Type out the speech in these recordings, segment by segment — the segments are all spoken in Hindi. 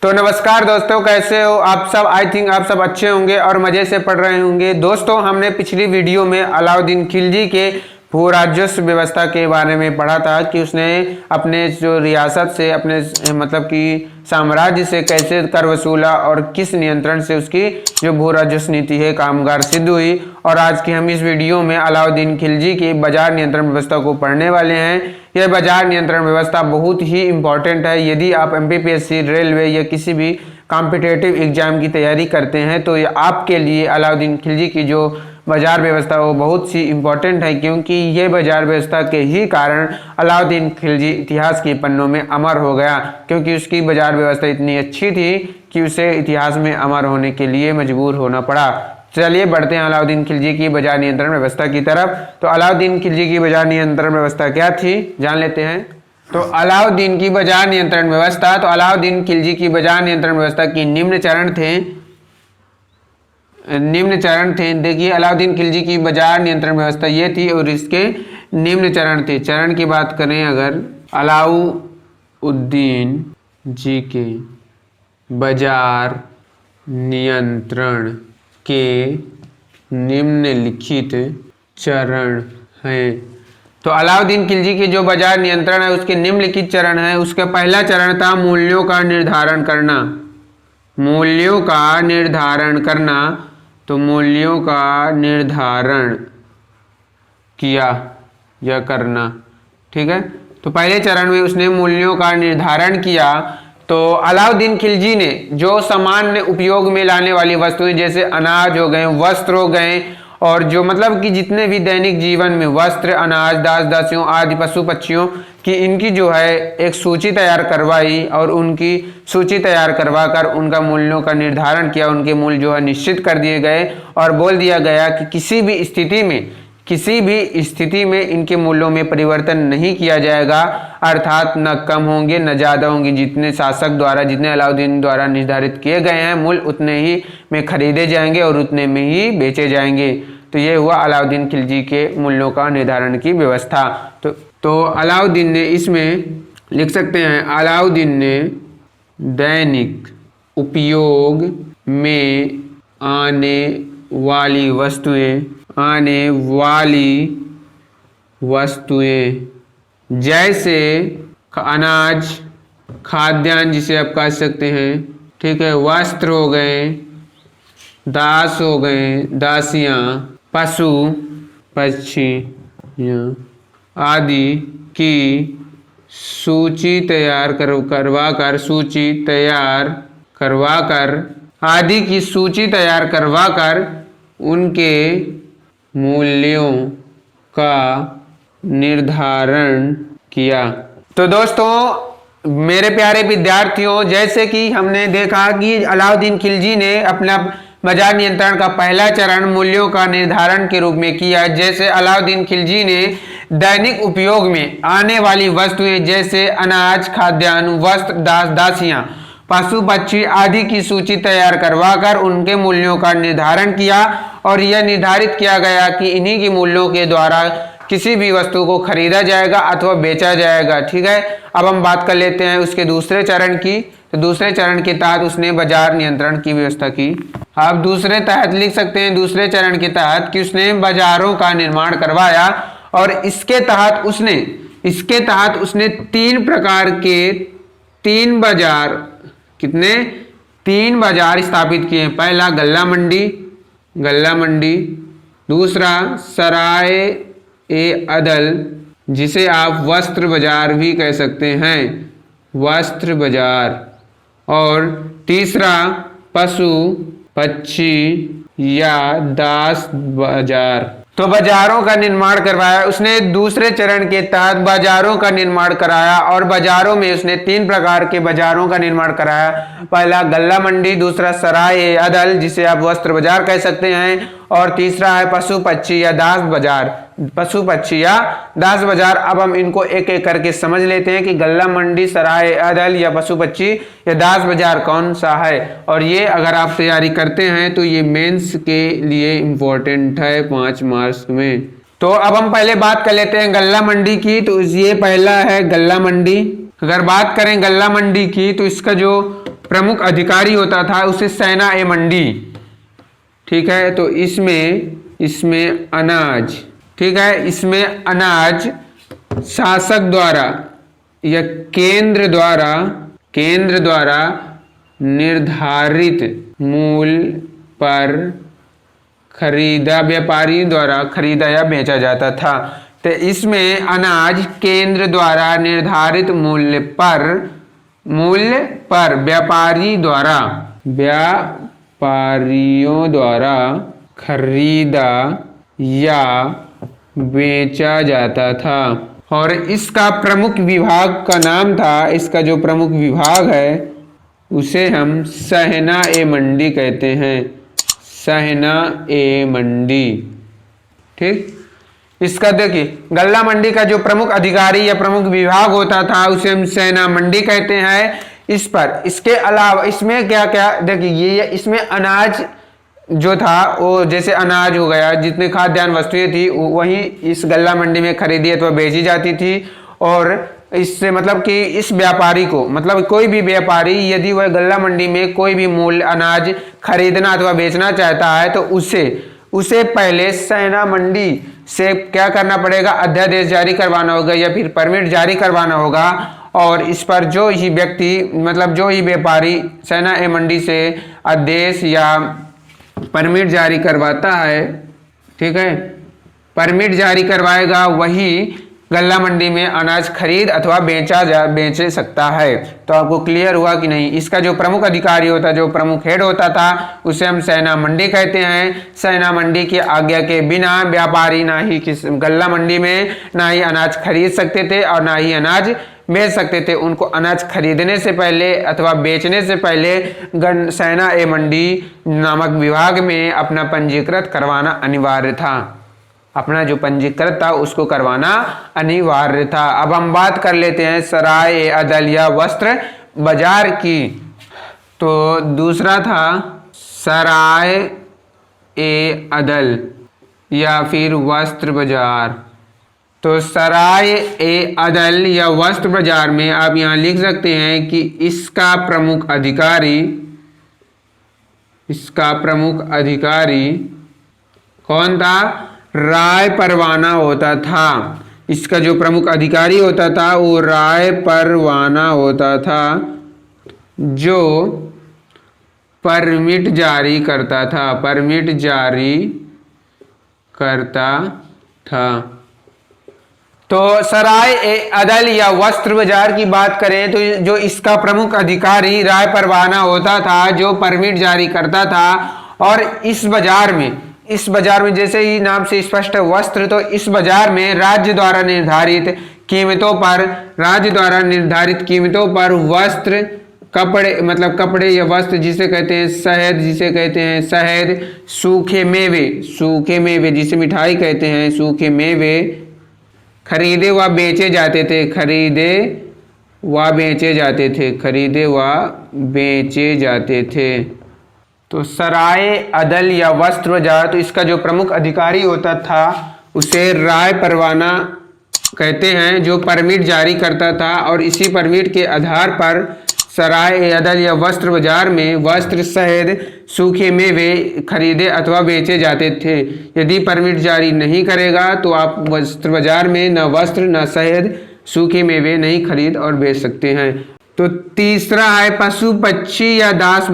तो नमस्कार दोस्तों, कैसे हो आप सब। आई थिंक आप सब अच्छे होंगे और मज़े से पढ़ रहे होंगे। दोस्तों, हमने पिछली वीडियो में अलाउद्दीन खिलजी के भू राजस्व व्यवस्था के बारे में पढ़ा था कि उसने अपने जो रियासत से अपने मतलब कि साम्राज्य से कैसे कर वसूला और किस नियंत्रण से उसकी जो भू राजस्व नीति है कामगार सिद्ध हुई। और आज की हम इस वीडियो में अलाउद्दीन खिलजी की बाजार नियंत्रण व्यवस्था को पढ़ने वाले हैं। यह बाजार नियंत्रण व्यवस्था बहुत ही इंपॉर्टेंट है। यदि आप एमपीपीएससी, रेलवे या किसी भी कॉम्पिटिटिव एग्जाम की तैयारी करते हैं तो ये आपके लिए अलाउद्दीन खिलजी की जो बाजार व्यवस्था वो बहुत सी इम्पोर्टेंट है, क्योंकि ये बाजार व्यवस्था के ही कारण अलाउद्दीन खिलजी इतिहास के पन्नों में अमर हो गया, क्योंकि उसकी बाजार व्यवस्था इतनी अच्छी थी कि उसे इतिहास में अमर होने के लिए मजबूर होना पड़ा। चलिए बढ़ते हैं अलाउद्दीन खिलजी की बाजार नियंत्रण व्यवस्था की तरफ। तो अलाउद्दीन खिलजी की बाजार नियंत्रण व्यवस्था क्या थी, जान लेते हैं। तो अलाउद्दीन की बाजार नियंत्रण व्यवस्था, तो अलाउद्दीन खिलजी की बाजार नियंत्रण व्यवस्था की निम्न चरण थे। देखिए, अलाउद्दीन खिलजी की बाजार नियंत्रण व्यवस्था ये थी और इसके निम्न चरण थे। चरण की बात करें अगर, अलाउद्दीन जी के बाजार नियंत्रण के निम्नलिखित चरण हैं। तो अलाउद्दीन खिलजी के जो बाजार नियंत्रण है उसके निम्नलिखित चरण है। उसका पहला चरण था मूल्यों का निर्धारण करना। मूल्यों का निर्धारण करना, तो मूल्यों का निर्धारण किया या करना, ठीक है। तो पहले चरण में उसने मूल्यों का निर्धारण किया। तो अलाउद्दीन खिलजी ने जो सामान्य उपयोग में लाने वाली वस्तुएं जैसे अनाज हो गए, वस्त्र हो गए, और जो मतलब कि जितने भी दैनिक जीवन में वस्त्र, अनाज, दास दासियों आदि पशु पक्षियों की इनकी जो है एक सूची तैयार करवाई और उनकी सूची तैयार करवा कर उनका मूल्यों का निर्धारण किया। उनके मूल्य जो है निश्चित कर दिए गए और बोल दिया गया कि किसी भी स्थिति में इनके मूल्यों में परिवर्तन नहीं किया जाएगा, अर्थात न कम होंगे न ज़्यादा होंगे। जितने शासक द्वारा, जितने अलाउद्दीन द्वारा निर्धारित किए गए हैं मूल्य, उतने ही में खरीदे जाएंगे और उतने में ही बेचे जाएंगे। तो ये हुआ अलाउद्दीन खिलजी के मूल्यों का निर्धारण की व्यवस्था। तो अलाउद्दीन ने इसमें लिख सकते हैं, अलाउद्दीन ने दैनिक उपयोग में आने वाली वस्तुएं जैसे अनाज, खाद्यान्न जिसे आप कह सकते हैं, ठीक है, वस्त्र हो गए, दास हो गए, दासियां, पशु पक्षी आदि की सूची तैयार करवाकर उनके मूल्यों का निर्धारण किया। तो दोस्तों मेरे प्यारे विद्यार्थियों, जैसे कि हमने देखा कि अलाउद्दीन खिलजी ने अपना बाजार नियंत्रण का पहला चरण मूल्यों का निर्धारण के रूप में किया। जैसे अलाउद्दीन खिलजी ने दैनिक उपयोग में आने वाली वस्तुएं जैसे अनाज, खाद्यान्न, वस्त्र, दास दासियां, पशु पक्षी आदि की सूची तैयार करवाकर उनके मूल्यों का निर्धारण किया और यह निर्धारित किया गया कि इन्हीं के मूल्यों के द्वारा किसी भी वस्तु को खरीदा जाएगा अथवा बेचा जाएगा, ठीक है। अब हम बात कर लेते हैं उसके दूसरे चरण की। तो दूसरे चरण के तहत उसने बाजार नियंत्रण की व्यवस्था की। अब दूसरे तहत लिख सकते हैं, दूसरे चरण के तहत कि उसने बाजारों का निर्माण करवाया और इसके तहत उसने तीन प्रकार के तीन बाजार स्थापित किए। पहला गल्ला मंडी, दूसरा सराय ए अदल जिसे आप वस्त्र बाजार भी कह सकते हैं, वस्त्र बाजार, और तीसरा पशु पक्षी या दास बाजार। तो बाजारों का निर्माण करवाया उसने। दूसरे चरण के तहत बाजारों का निर्माण कराया और बाजारों में उसने तीन प्रकार के बाजारों का निर्माण कराया। पहला गल्ला मंडी, दूसरा सराय ए अदल जिसे आप वस्त्र बाजार कह सकते हैं, और तीसरा है पशु पक्षी या दास बाजार। अब हम इनको एक एक करके समझ लेते हैं कि गल्ला मंडी, सराय अदल या पशु पक्षी या दास बाजार कौन सा है। और ये अगर आप तैयारी करते हैं तो ये मेंस के लिए इम्पोर्टेंट है 5 मार्क्स में। तो अब हम पहले बात कर लेते हैं गल्ला मंडी की। तो ये पहला है गल्ला मंडी। अगर बात करें गल्ला मंडी की तो इसका जो प्रमुख अधिकारी होता था उसे सेना ए मंडी, ठीक है। तो इसमें अनाज, ठीक है, इसमें अनाज शासक द्वारा या केंद्र द्वारा निर्धारित मूल्य पर खरीदा, व्यापारी द्वारा खरीदा या बेचा जाता था। तो इसमें अनाज केंद्र द्वारा निर्धारित मूल्य पर व्यापारियों द्वारा खरीदा या बेचा जाता था। और इसका प्रमुख विभाग का नाम था, इसका जो प्रमुख विभाग है उसे हम सहना ए मंडी कहते हैं, सहना ए मंडी, ठीक। इसका देखिए गल्ला मंडी का जो प्रमुख अधिकारी या प्रमुख विभाग होता था उसे हम सेना मंडी कहते हैं। इस पर इसके अलावा इसमें क्या क्या देखिए, ये इसमें अनाज जो था वो जैसे अनाज हो गया, जितने खाद्यान्न वस्तुएं थी वही इस गल्ला मंडी में खरीदी अथवा बेची जाती थी। और इससे मतलब कि इस व्यापारी को, मतलब कोई भी व्यापारी यदि वह गल्ला मंडी में कोई भी मूल्य अनाज खरीदना अथवा बेचना चाहता है तो उसे पहले सेना मंडी से क्या करना पड़ेगा, अध्यादेश जारी करवाना होगा या फिर परमिट जारी करवाना होगा। और इस पर जो ही व्यक्ति, मतलब जो ही व्यापारी सेना ए मंडी से आदेश या परमिट जारी करवाता है, ठीक है, परमिट जारी करवाएगा, वही गल्ला मंडी में अनाज खरीद अथवा बेच सकता है। तो आपको क्लियर हुआ कि नहीं। इसका जो प्रमुख अधिकारी होता, जो प्रमुख हेड होता था उसे हम सेना मंडी कहते हैं। सेना मंडी की आज्ञा के बिना व्यापारी ना ही किस गल्ला मंडी में ना ही अनाज खरीद सकते थे और ना ही अनाज बेच सकते थे। उनको अनाज खरीदने से पहले अथवा बेचने से पहले सेना ए मंडी नामक विभाग में अपना पंजीकृत करवाना अनिवार्य था, अपना जो पंजीकृत था उसको करवाना अनिवार्य था। अब हम बात कर लेते हैं सराय ए अदल या वस्त्र बाजार की। तो दूसरा था सराय ए अदल या फिर वस्त्र बाजार। तो सराय ए अदल या वस्त्र बाजार में आप यहाँ लिख सकते हैं कि इसका प्रमुख अधिकारी कौन था, राय परवाना होता था। इसका जो प्रमुख अधिकारी होता था वो राय परवाना होता था, जो परमिट जारी करता था। तो सराय ए अदल या वस्त्र बाजार की बात करें तो जो इसका प्रमुख अधिकारी राय परवाना होता था, जो परमिट जारी करता था। और इस बाजार में जैसे ही नाम से स्पष्ट वस्त्र, तो इस बाजार में राज्य द्वारा निर्धारित कीमतों पर वस्त्र, कपड़े, मतलब कपड़े या वस्त्र जिसे कहते हैं शहद, सूखे मेवे जिसे मिठाई कहते हैं, सूखे मेवे खरीदे व बेचे जाते थे। तो सराय अदल या वस्त्र बाजार, तो इसका जो प्रमुख अधिकारी होता था उसे राय परवाना कहते हैं, जो परमिट जारी करता था। और इसी परमिट के आधार पर सराय अदल या वस्त्र बाजार में वस्त्र, शहद, सूखे मेवे खरीदे अथवा बेचे जाते थे। यदि परमिट जारी नहीं करेगा तो आप वस्त्र बाजार में न वस्त्र, न शहद, सूखे मेवे नहीं खरीद और बेच सकते हैं। तो तीसरा है पशु पक्षी या दास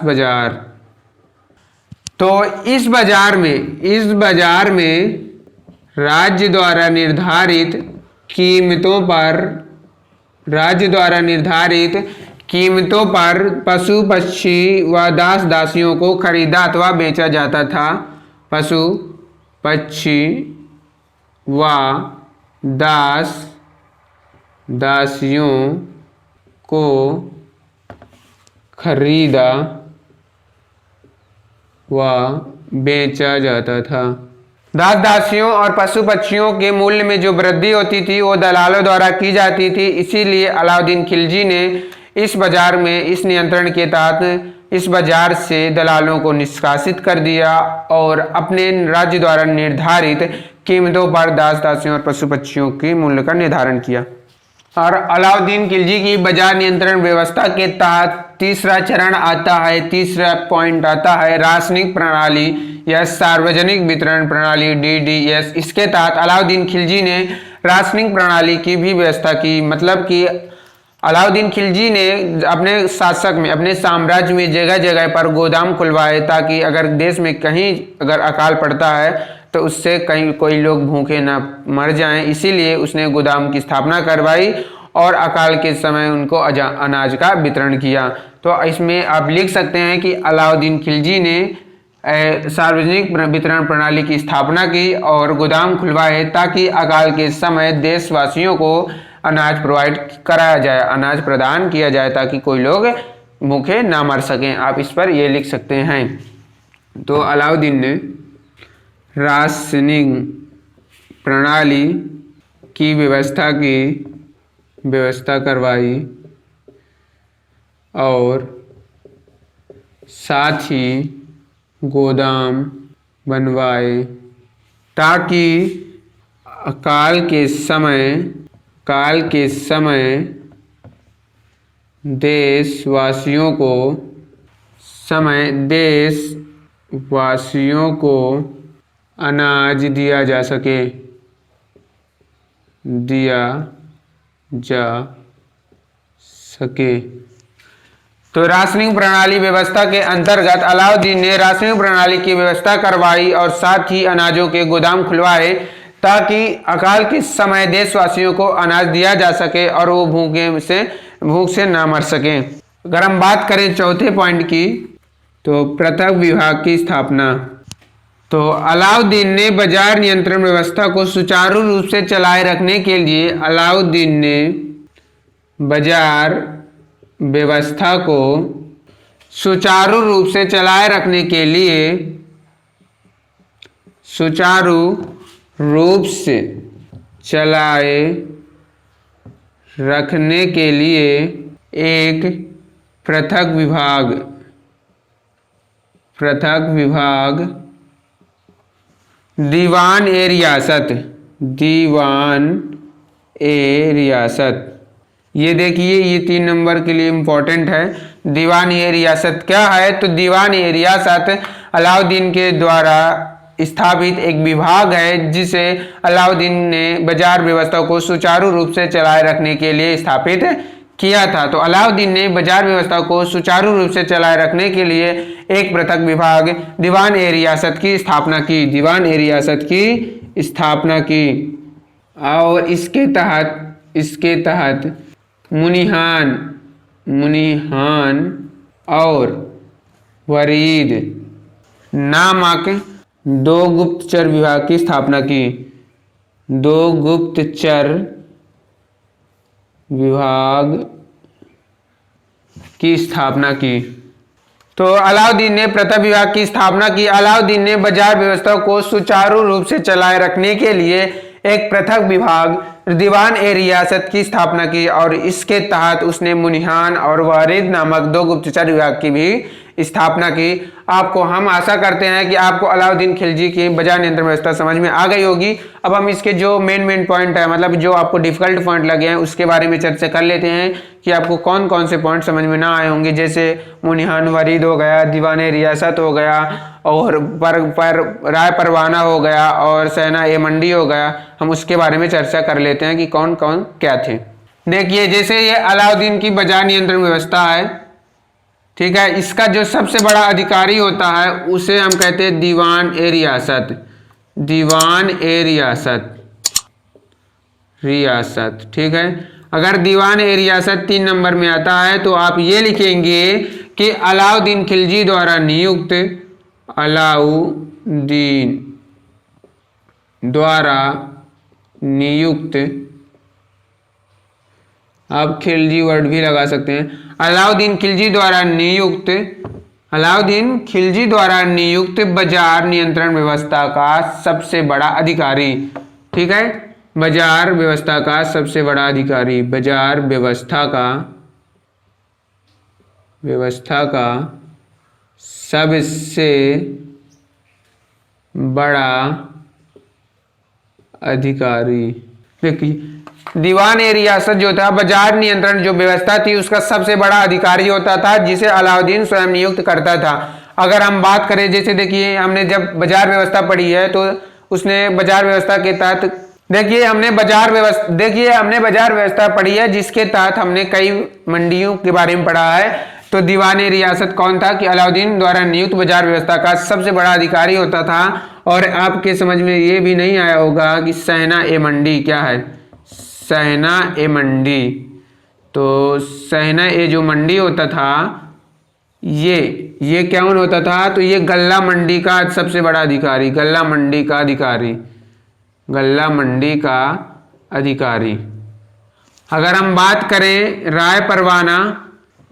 बाजार। तो इस बाजार में राज्य द्वारा निर्धारित कीमतों पर पशु पक्षी व दास दासियों को खरीदा अथवा बेचा जाता था। पशु पक्षी व दास दासियों को खरीदा व बेचा जाता था। दास दासियों और पशु पक्षियों के मूल्य में जो वृद्धि होती थी वो दलालों द्वारा की जाती थी। इसीलिए अलाउद्दीन खिलजी ने इस बाजार में, इस नियंत्रण के तहत इस बाजार से दलालों को निष्कासित कर दिया और अपने राज्य द्वारा निर्धारित कीमतों पर दास दासियों और पशु पक्षियों के मूल्य का निर्धारण किया। और अलाउद्दीन खिलजी की बाजार नियंत्रण व्यवस्था के तहत तीसरा चरण आता है, तीसरा पॉइंट आता है रासायनिक प्रणाली या सार्वजनिक वितरण प्रणाली DDS। इसके तहत अलाउद्दीन खिलजी ने रासायनिक प्रणाली की भी व्यवस्था की। मतलब कि अलाउद्दीन खिलजी ने अपने शासक में, अपने साम्राज्य में जगह जगह पर गोदाम खुलवाए ताकि अगर देश में कहीं अगर अकाल पड़ता है तो उससे कहीं कोई लोग भूखे ना मर जाएं। इसीलिए उसने गोदाम की स्थापना करवाई और अकाल के समय उनको अनाज का वितरण किया। तो इसमें आप लिख सकते हैं कि अलाउद्दीन खिलजी ने सार्वजनिक वितरण प्रणाली की स्थापना की और गोदाम खुलवाए ताकि अकाल के समय देशवासियों को अनाज प्रोवाइड कराया जाए, अनाज प्रदान किया जाए ताकि कोई लोग भूखे ना मर सकें। आप इस पर ये लिख सकते हैं। तो अलाउद्दीन ने रासायनिक प्रणाली की व्यवस्था करवाई और साथ ही गोदाम बनवाए ताकि काल के समय देशवासियों को अनाज दिया जा सके। तो रासायनिक प्रणाली व्यवस्था के अंतर्गत अलाउद्दीन ने रासायनिक प्रणाली की व्यवस्था करवाई और साथ ही अनाजों के गोदाम खुलवाए ताकि अकाल के समय देशवासियों को अनाज दिया जा सके और वो भूख से ना मर सके। अगर हम बात करें चौथे पॉइंट की, तो पृथक विभाग की स्थापना। तो अलाउद्दीन ने बाजार नियंत्रण व्यवस्था को सुचारू रूप से चलाए रखने के लिए अलाउद्दीन ने बाजार व्यवस्था को सुचारू रूप से चलाए रखने के लिए एक पृथक विभाग दीवान-ए-रियासत। ये देखिए, ये 3 नंबर के लिए इम्पोर्टेंट है। दीवान-ए-रियासत क्या है? तो दीवान-ए-रियासत अलाउद्दीन के द्वारा स्थापित एक विभाग है जिसे अलाउद्दीन ने बाजार व्यवस्था को सुचारू रूप से चलाए रखने के लिए स्थापित किया था। तो अलाउद्दीन ने बाजार व्यवस्था को सुचारू रूप से चलाए रखने के लिए एक पृथक विभाग दीवान-ए-रियासत की स्थापना की और इसके तहत मुनिहान और वरीद नामक 2 गुप्तचर विभाग की स्थापना की। 2 गुप्तचर विभाग की स्थापना की। तो अलाउद्दीन ने पृथक विभाग की स्थापना की। अलाउद्दीन ने बाजार व्यवस्था को सुचारू रूप से चलाए रखने के लिए एक पृथक विभाग दीवान-ए-रियासत की स्थापना की और इसके तहत उसने मुनिहान और वारिद नामक 2 गुप्तचर विभाग की भी स्थापना की। आपको हम आशा करते हैं कि आपको अलाउद्दीन खिलजी की बाजार नियंत्रण व्यवस्था समझ में आ गई होगी। अब हम इसके जो मेन पॉइंट है, मतलब जो आपको डिफिकल्ट पॉइंट लगे हैं, उसके बारे में चर्चा कर लेते हैं कि आपको कौन कौन से पॉइंट समझ में ना आए होंगे। जैसे मुनिहान वरीद हो गया, दीवान-ए-रियासत हो गया और राय परवाना हो गया और सेना-ए-मंडी हो गया। हम उसके बारे में चर्चा कर लेते हैं कि कौन कौन क्या थे। देखिए, जैसे ये अलाउद्दीन की बाजार नियंत्रण व्यवस्था है, ठीक है, इसका जो सबसे बड़ा अधिकारी होता है उसे हम कहते हैं दीवान-ए-रियासत, ठीक है। अगर दीवान-ए-रियासत 3 नंबर में आता है तो आप ये लिखेंगे कि अलाउद्दीन खिलजी द्वारा नियुक्त, आप खिलजी वर्ड भी लगा सकते हैं। अलाउद्दीन खिलजी द्वारा नियुक्त बाजार नियंत्रण व्यवस्था का सबसे बड़ा अधिकारी, ठीक है, बाजार व्यवस्था का सबसे बड़ा अधिकारी, बाजार व्यवस्था का सबसे बड़ा अधिकारी। देखिए दीवान ए रियासत जो था बाजार नियंत्रण जो व्यवस्था थी उसका सबसे बड़ा अधिकारी होता था जिसे अलाउद्दीन स्वयं नियुक्त करता था। अगर हम बात करें जैसे देखिए हमने जब बाजार व्यवस्था पढ़ी है तो उसने बाजार व्यवस्था के तहत देखिए हमने बाजार व्यवस्था पढ़ी है जिसके तहत हमने कई मंडियों के बारे में पढ़ा है। तो दीवान ए रियासत कौन था कि अलाउद्दीन द्वारा नियुक्त बाजार व्यवस्था का सबसे बड़ा अधिकारी होता था। और आपके समझ में ये भी नहीं आया होगा कि सहना ए मंडी क्या है, सहना ए मंडी। तो सहना ए जो मंडी होता था ये क्या होता था, तो ये गल्ला मंडी का सबसे बड़ा अधिकारी, गल्ला मंडी का अधिकारी, गल्ला मंडी का अधिकारी। अगर हम बात करें राय परवाना,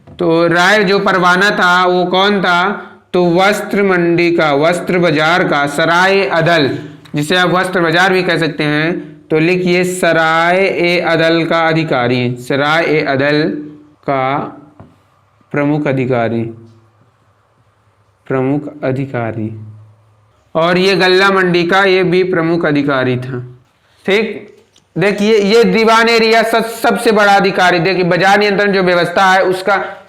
तो राय जो परवाना था वो कौन था, तो वस्त्र मंडी का, वस्त्र बाजार का, सराय अदल जिसे आप वस्त्र बाजार भी कह सकते हैं, तो लिखिए सराय ए अदल का अधिकारी, सराय ए अदल का प्रमुख अधिकारी, प्रमुख अधिकारी। और ये गल्ला मंडी का ये भी प्रमुख अधिकारी था। ठीक, देखिए ये दीवान ए रियासत सबसे बड़ा अधिकारी। देखिए बाजार नियंत्रण जो व्यवस्था है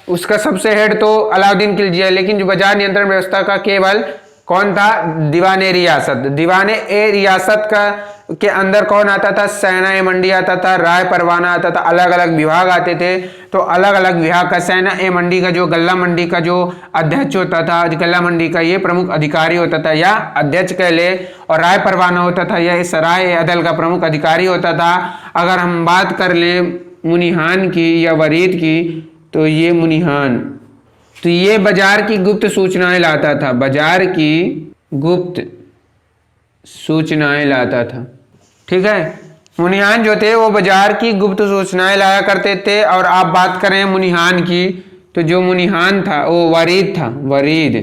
उसका सबसे हेड तो अलाउद्दीन खिलजी है, लेकिन जो बाजार नियंत्रण व्यवस्था का केवल कौन था, दीवान ए रियासत। दीवान ए रियासत का के अंदर कौन आता था, सहना ए मंडी आता था, राय परवाना आता था, अलग अलग विभाग आते थे। तो अलग अलग विभाग का सहना ए मंडी का जो गल्ला मंडी का जो अध्यक्ष होता था, गल्ला मंडी का ये प्रमुख अधिकारी होता था या अध्यक्ष कह ले, और राय परवाना होता था यह सराय ए अदल का प्रमुख अधिकारी होता था। अगर हम बात कर ले मुनिहान की या वरीद की, तो ये मुनिहान, तो ये बाजार की गुप्त सूचनाएं लाता था, बाजार की गुप्त सूचनाएं लाता था। ठीक है, मुनिहान जो थे वो बाजार की गुप्त सूचनाएं लाया करते थे। और आप बात करें मुनिहान की, तो जो मुनिहान था वो वरीद था, वरीद,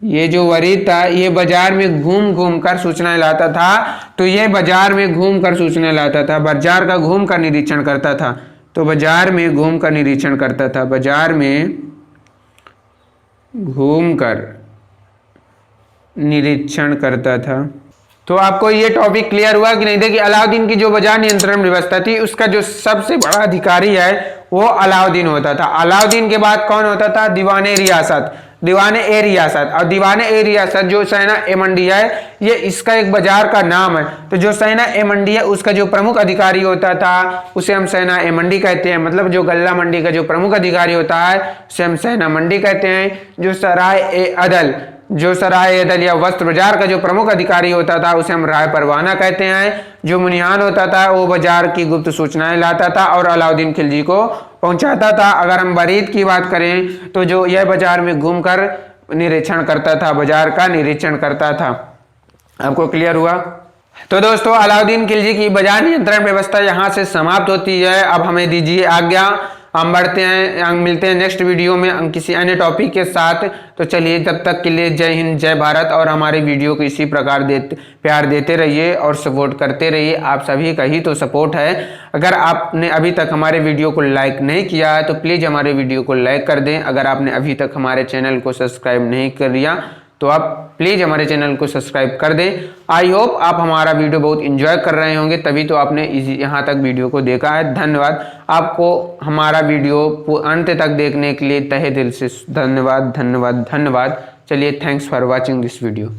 ये जो वरीद था ये बाजार में घूम घूम कर सूचनाएं लाता था। तो ये बाजार में घूम कर सूचनाएं लाता था, बाजार का घूम कर निरीक्षण करता था। तो बाजार में घूम कर निरीक्षण करता था, बाजार में घूम कर निरीक्षण करता था। तो आपको ये टॉपिक क्लियर हुआ कि नहीं। देखिए अलाउद्दीन की जो बाजार नियंत्रण व्यवस्था थी उसका जो सबसे बड़ा अधिकारी है वो अलाउद्दीन होता था। अलाउद्दीन के बाद कौन होता था, दीवान ए रियासत, दीवान ए रियासत। और दीवान ए रियासत जो सहना ए मंडी है ये इसका एक बाजार का नाम है। तो जो सहना ए मंडी है उसका जो प्रमुख अधिकारी होता था उसे हम सहना ए मंडी कहते हैं। मतलब जो गल्ला मंडी का जो प्रमुख अधिकारी होता है उसे हम सहना मंडी कहते हैं। जो सराय ए अदल, जो सराय ए अदल या वस्त्र बाजार का जो प्रमुख अधिकारी होता था उसे हम राय परवाना कहते हैं। जो मुनिहान होता था वो बाजार की गुप्त सूचनाएं लाता था और अलाउद्दीन खिलजी को पहुंचाता था। अगर हम वरीद की बात करें तो जो यह बाजार में घूमकर निरीक्षण करता था, बाजार का निरीक्षण करता था। आपको क्लियर हुआ। तो दोस्तों अलाउद्दीन खिलजी की बाजार नियंत्रण व्यवस्था यहाँ से समाप्त होती है। अब हमें दीजिए आज्ञा, हम बढ़ते हैं, हम मिलते हैं नेक्स्ट वीडियो में हम किसी अन्य टॉपिक के साथ। तो चलिए तब तक के लिए जय हिंद, जय भारत। और हमारे वीडियो को इसी प्रकार प्यार देते रहिए और सपोर्ट करते रहिए। आप सभी का ही तो सपोर्ट है। अगर आपने अभी तक हमारे वीडियो को लाइक नहीं किया है तो प्लीज़ हमारे वीडियो को लाइक कर दें। अगर आपने अभी तक हमारे चैनल को सब्सक्राइब नहीं कर लिया तो आप प्लीज़ हमारे चैनल को सब्सक्राइब कर दें। आई होप आप हमारा वीडियो बहुत एंजॉय कर रहे होंगे, तभी तो आपने यहाँ तक वीडियो को देखा है। धन्यवाद आपको हमारा वीडियो अंत तक देखने के लिए तहे दिल से धन्यवाद, धन्यवाद, धन्यवाद। चलिए, thanks for watching this video.